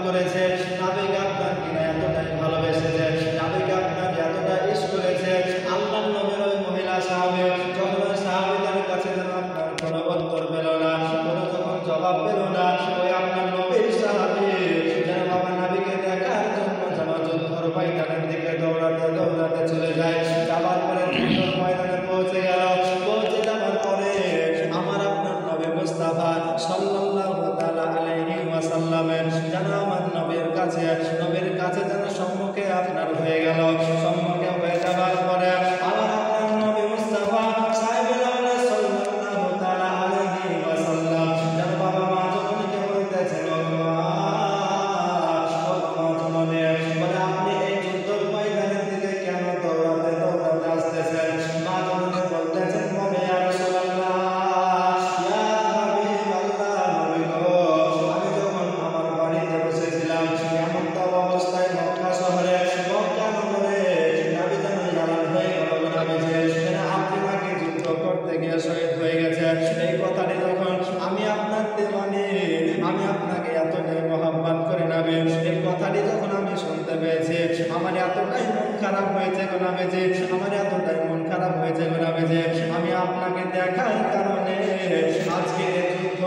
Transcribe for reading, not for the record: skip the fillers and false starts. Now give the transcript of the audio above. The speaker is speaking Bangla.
করেছে, নবীকে আপনার কিনা এতটাই ভালোবেসেছে, নবীকে আপনার এতটা ইশক করেছে। আল্লাহর নবীর ওই মহিলা সাহাবী যখন ওই সাহাবীদের কাছে যেন আপনার কোনো উত্তর পেল না, কোনো যখন জবাব পেল না, ওই আপনার নবীর সাহাবী যেন বাবা নবীকে দেখার জন্য যেন যুদ্ধের ময়দানের দিকে দৌড়াতে দৌড়াতে চলে যায়। যাবার পরে যুদ্ধের ময়দানে পৌঁছে গেল। পৌঁছে যাবার পরে আমার আপনার নবী মুস্তাফা সাল্লাল্লাহু তাআলা আলাইহি ওয়াসাল্লাম যেন আমার নবীর কাছে যেন সম্মুখে আপনার হয়ে গেল। সম্মুখে হয়ে যাবার পরে আমার আপনার নবী মুস্তাফা সাল্লাল্লাহু তাআলা আলাইহি ওয়াসাল্লাম যেন বাবা মা জননীকে বলতেছেন, বলে আপনি এই যুদ্ধের ময়দানের দিকে কেন দৌড়াতে দৌড়াতে আসতেছেন? মা জননী বলতেছেন, নবী ইয়া রাসূলুল্লাহ, ইয়া হাবিবাল্লাহ, নবী গো, আমি যখন আমার বাড়িতে বসেছিলাম এমন তো অবস্থায় মক্কা শহরে মক্কা নগরে নবী যেন জালাল হয়ে গেল। নবীজি আপনি নাকি যুদ্ধ করতে গিয়ে শহীদ হয়ে গেছে। এই কথাটি যখন আমি আপনার দেওয়ানি, আমি আপনাকে এতটাই মহব্বত করি নবী, এই কথাটি যখন আমি শুনতে পেয়েছি আমার এতটাই মন খারাপ হয়েছে গো নবীজি, আমার এতটাই মন খারাপ হয়েছে গো নবীজি, আমি আপনাকে দেখার কারণে আজকে যুদ্ধ